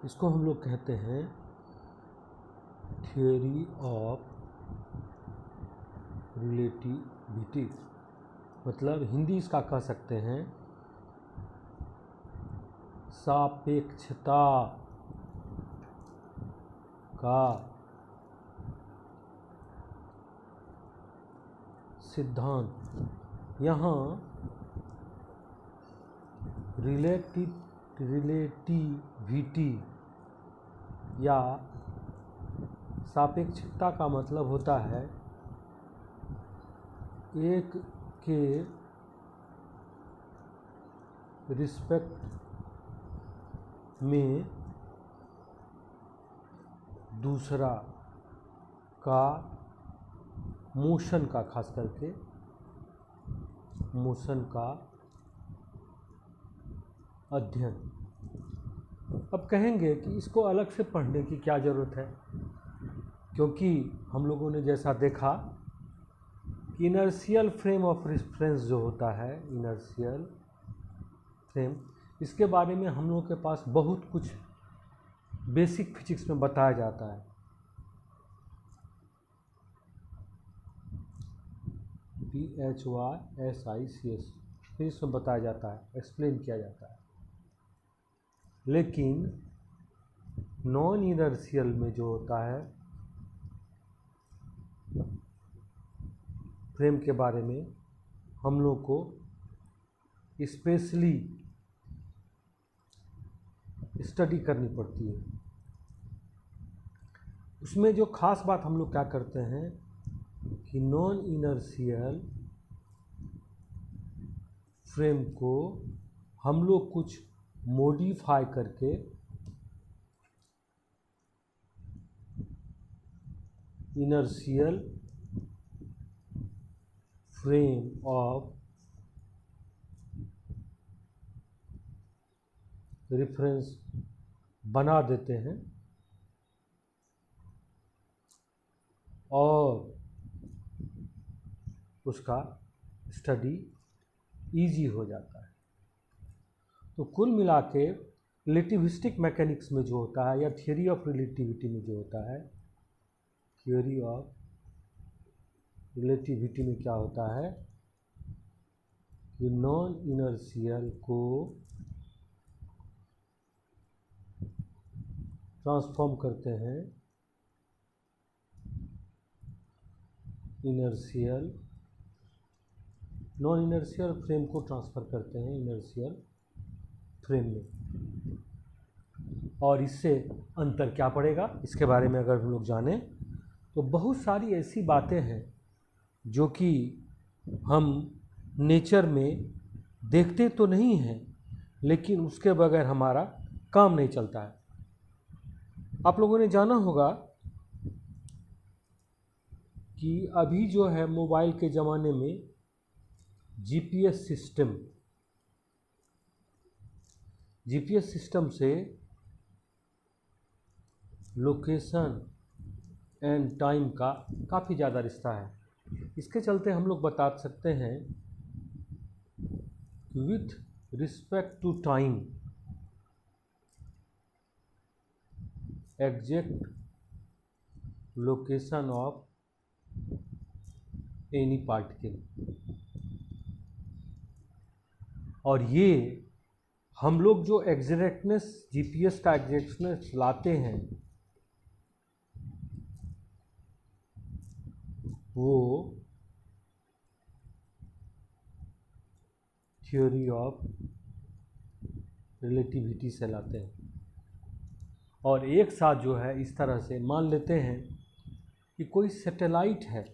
इसको हम लोग कहते हैं थियोरी ऑफ रिलेटिविटी, मतलब हिंदी इसका कह सकते हैं सापेक्षता का सिद्धांत। यहाँ रिलेटिविटी या सापेक्षता का मतलब होता है एक के रिस्पेक्ट में दूसरा का मोशन का, खास करके मोशन का अध्ययन। अब कहेंगे कि इसको अलग से पढ़ने की क्या ज़रूरत है, क्योंकि हम लोगों ने जैसा देखा कि इनर्शियल फ्रेम ऑफ रेफरेंस जो होता है, इनर्शियल फ्रेम, इसके बारे में हम लोगों के पास बहुत कुछ बेसिक फिजिक्स में बताया जाता है। PHYSICS फिजिक्स में बताया जाता है, एक्सप्लेन किया जाता है। लेकिन नॉन इनर्शियल में जो होता है फ्रेम के बारे में हम लोग को स्पेशली स्टडी करनी पड़ती है। उसमें जो खास बात हम लोग क्या करते हैं कि नॉन इनर्शियल फ्रेम को हम लोग कुछ मॉडिफाई करके इनर्शियल फ्रेम ऑफ रेफरेंस बना देते हैं और उसका स्टडी इजी हो जाता है। तो कुल मिला के रिलेटिविस्टिक मैकेनिक्स में जो होता है या थियोरी ऑफ रिलेटिविटी में जो होता है, थियोरी ऑफ रिलेटिविटी में क्या होता है कि नॉन इनर्शियल को ट्रांसफॉर्म करते हैं इनर्शियल, नॉन इनर्शियल फ्रेम को ट्रांसफ़र करते हैं इनर्शियल फ्रेम में। और इससे अंतर क्या पड़ेगा, इसके बारे में अगर हम लोग जानें तो बहुत सारी ऐसी बातें हैं जो कि हम नेचर में देखते तो नहीं हैं, लेकिन उसके बगैर हमारा काम नहीं चलता है। आप लोगों ने जाना होगा कि अभी जो है मोबाइल के ज़माने में जीपीएस सिस्टम से लोकेशन एंड टाइम का काफ़ी ज़्यादा रिश्ता है। इसके चलते हम लोग बता सकते हैं with respect to time exact location of any particle. और ये हम लोग जो एग्जैक्टनेस, जीपीएस का एग्जैक्टनेस लाते हैं, वो थ्योरी ऑफ रिलेटिविटी से लाते हैं। और एक साथ जो है इस तरह से मान लेते हैं कि कोई सैटेलाइट है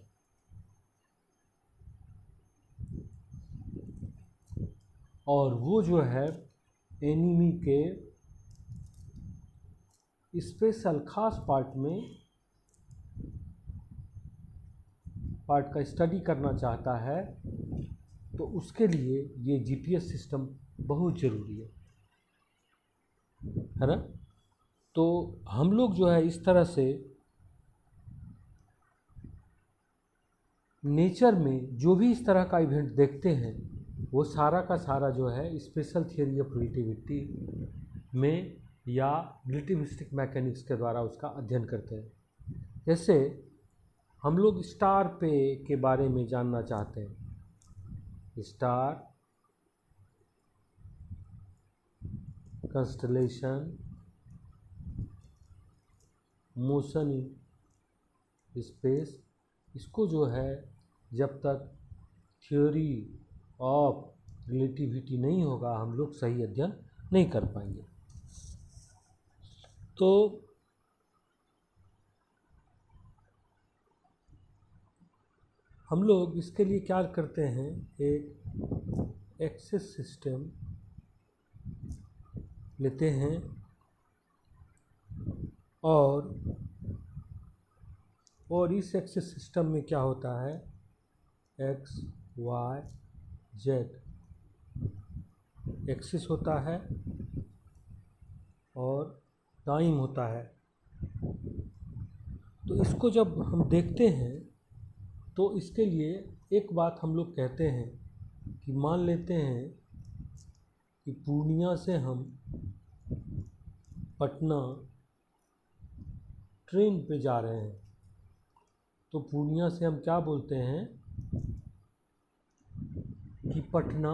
और वो जो है एनिमी के स्पेशल खास पार्ट का स्टडी करना चाहता है, तो उसके लिए ये जीपीएस सिस्टम बहुत ज़रूरी है ना। तो हम लोग जो है इस तरह से नेचर में जो भी इस तरह का इवेंट देखते हैं, वो सारा का सारा जो है स्पेशल थियोरी ऑफ रिलेटिविटी में या रिलेटिविस्टिक मैकेनिक्स के द्वारा उसका अध्ययन करते हैं। जैसे हम लोग स्टार पे के बारे में जानना चाहते हैं, star, constellation, motion in space, इसको जो है जब तक थ्योरी ऑफ रिलेटिविटी नहीं होगा हम लोग सही अध्ययन नहीं कर पाएंगे। तो हम लोग इसके लिए क्या करते हैं, एक एक्सिस सिस्टम लेते हैं और इस एक्सिस सिस्टम में क्या होता है, एक्स वाई जेड एक्सिस होता है और टाइम होता है। तो इसको जब हम देखते हैं तो इसके लिए एक बात हम लोग कहते हैं कि मान लेते हैं कि पूर्णिया से हम पटना ट्रेन पे जा रहे हैं, तो पूर्णिया से हम क्या बोलते हैं कि पटना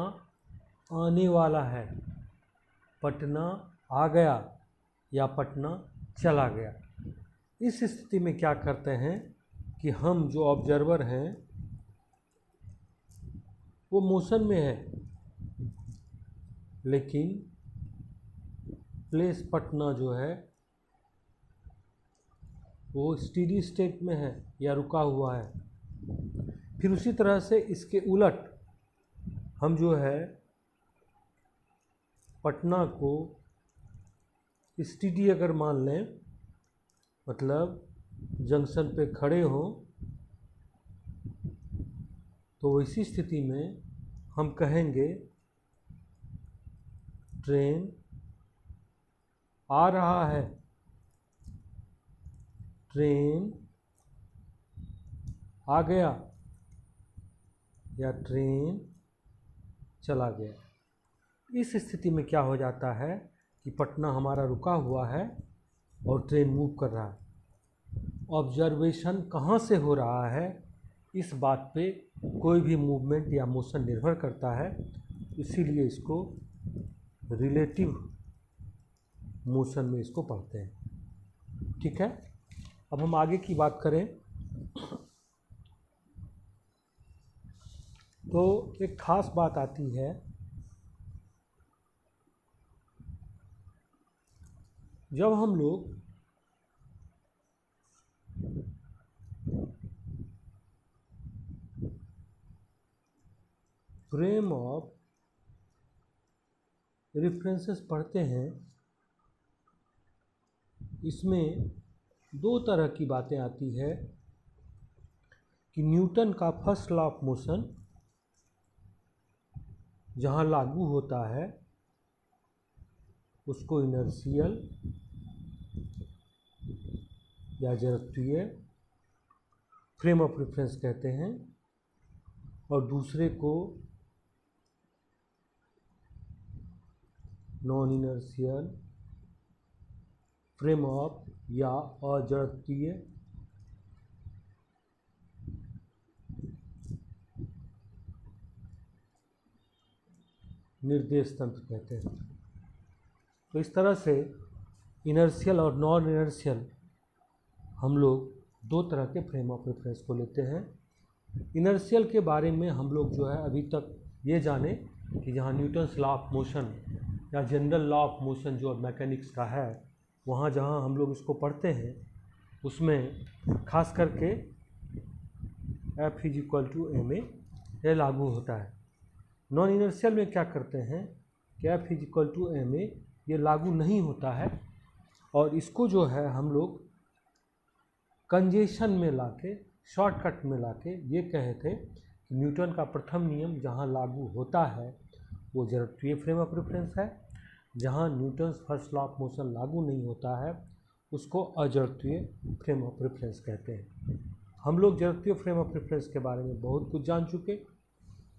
आने वाला है, पटना आ गया या पटना चला गया। इस स्थिति में क्या करते हैं कि हम जो ऑब्जर्वर हैं वो मोशन में है, लेकिन प्लेस पटना जो है वो स्टेडी स्टेट में है या रुका हुआ है। फिर उसी तरह से इसके उलट हम जो है पटना को स्टेडी अगर मान लें, मतलब जंक्शन पे खड़े हों, तो वैसी स्थिति में हम कहेंगे ट्रेन आ रहा है, ट्रेन आ गया या ट्रेन चला गया। इस स्थिति में क्या हो जाता है कि पटना हमारा रुका हुआ है और ट्रेन मूव कर रहा है। ऑब्जर्वेशन कहाँ से हो रहा है इस बात पे कोई भी मूवमेंट या मोशन निर्भर करता है, इसीलिए इसको रिलेटिव मोशन में इसको पढ़ते हैं। ठीक है, अब हम आगे की बात करें तो एक ख़ास बात आती है, जब हम लोग फ्रेम ऑफ रेफरेंसेस पढ़ते हैं, इसमें दो तरह की बातें आती है कि न्यूटन का फर्स्ट लॉ ऑफ मोशन जहाँ लागू होता है उसको इनर्शियल या जड़त्वीय फ्रेम ऑफ रेफरेंस कहते हैं, और दूसरे को नॉन इनर्शियल फ्रेम ऑफ या अजड़त्वीय निर्देश तंत्र कहते हैं। तो इस तरह से इनर्शियल और नॉन इनर्शियल हम लोग दो तरह के फ्रेम ऑफ रेफरेंस को लेते हैं। इनर्शियल के बारे में हम लोग जो है अभी तक ये जाने कि जहाँ न्यूटन्स लॉ ऑफ मोशन या जनरल लॉ ऑफ मोशन जो मैकेनिक्स का है, वहाँ जहाँ हम लोग इसको पढ़ते हैं उसमें खास करके F = ma यह लागू होता है। नॉन इनर्शियल में क्या करते हैं कि F = ma ये लागू नहीं होता है, और इसको जो है हम लोग कंजेशन में लाके, शॉर्टकट में लाके ये कहे थे कि न्यूटन का प्रथम नियम जहाँ लागू होता है वो जड़त्वीय फ्रेम ऑफ रेफरेंस है, जहाँ Newton's first law of motion लागू नहीं होता है उसको अजड़त्वीय फ्रेम ऑफ रेफरेंस कहते हैं। हम लोग जड़त्वीय फ्रेम ऑफ रेफरेंस के बारे में बहुत कुछ जान चुके।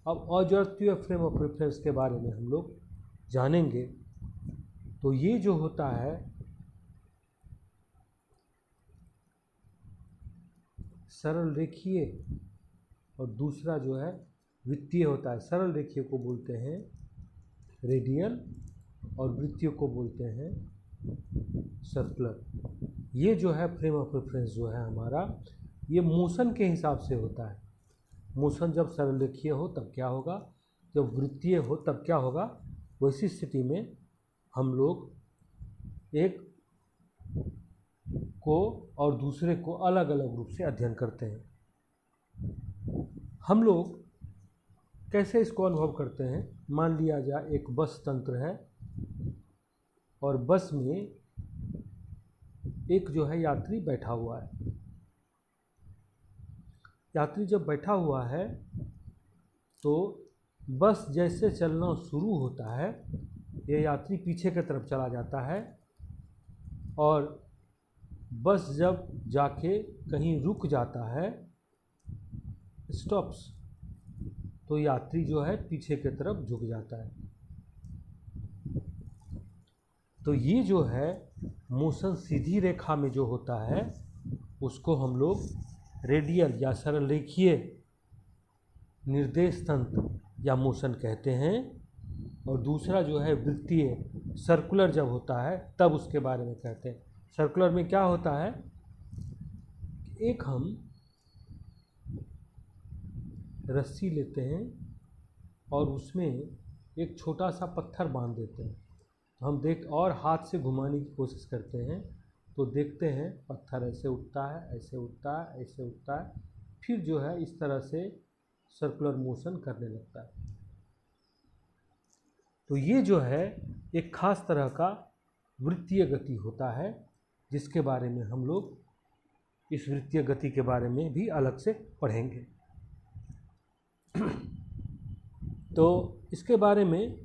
अब अजड़त्वीय फ्रेम ऑफ रेफरेंस के बारे में हम लोग जानेंगे तो ये जो होता है सरल रेखीय और दूसरा जो है वृत्तीय होता है। सरल रेखीय को बोलते हैं रेडियल और वृत्तीय को बोलते हैं सर्कुलर। ये जो है फ्रेम ऑफ रेफरेंस जो है हमारा, ये मोशन के हिसाब से होता है। मोशन जब सरल रेखीय हो तब क्या होगा, जब वृत्तीय हो तब क्या होगा। वैसी स्थिति में हम लोग एक को और दूसरे को अलग अलग रूप से अध्ययन करते हैं। हम लोग कैसे इसको अनुभव करते हैं। मान लिया जाए एक बस तंत्र है और बस में एक जो है यात्री बैठा हुआ है। यात्री जब बैठा हुआ है तो बस जैसे चलना शुरू होता है, ये यात्री पीछे की तरफ चला जाता है और बस जब जाके कहीं रुक जाता है, स्टॉप्स, तो यात्री जो है पीछे की तरफ झुक जाता है। तो ये जो है मोशन सीधी रेखा में जो होता है उसको हम लोग रेडियल या सरल रेखीय निर्देश तंत्र या मोशन कहते हैं। और दूसरा जो है वृत्तीय सर्कुलर जब होता है तब उसके बारे में कहते हैं। सर्कुलर में क्या होता है, एक हम रस्सी लेते हैं और उसमें एक छोटा सा पत्थर बांध देते हैं। हम और हाथ से घुमाने की कोशिश करते हैं तो देखते हैं पत्थर ऐसे उठता है, ऐसे उठता है, ऐसे उठता है, फिर जो है इस तरह से सर्कुलर मोशन करने लगता है। तो ये जो है एक खास तरह का वृत्तीय गति होता है, जिसके बारे में हम लोग इस वृत्तीय गति के बारे में भी अलग से पढ़ेंगे। तो इसके बारे में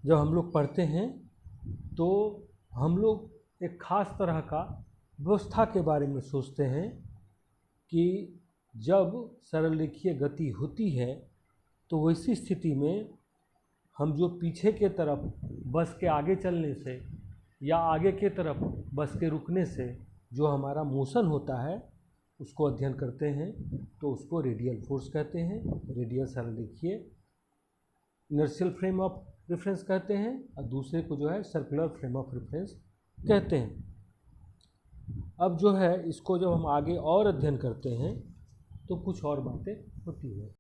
जब हम लोग पढ़ते हैं तो हम लोग एक खास तरह का व्यवस्था के बारे में सोचते हैं कि जब सरल रेखीय गति होती है तो वैसी स्थिति में हम जो पीछे के तरफ बस के आगे चलने से या आगे के तरफ बस के रुकने से जो हमारा मोशन होता है उसको अध्ययन करते हैं। तो उसको रेडियल फोर्स कहते हैं, रेडियल सरल रेखीय इनर्शियल फ्रेम ऑफ रेफरेंस कहते हैं, और दूसरे को जो है सर्कुलर फ्रेम ऑफ रेफरेंस कहते हैं। अब जो है इसको जब हम आगे और अध्ययन करते हैं तो कुछ और बातें होती हैं।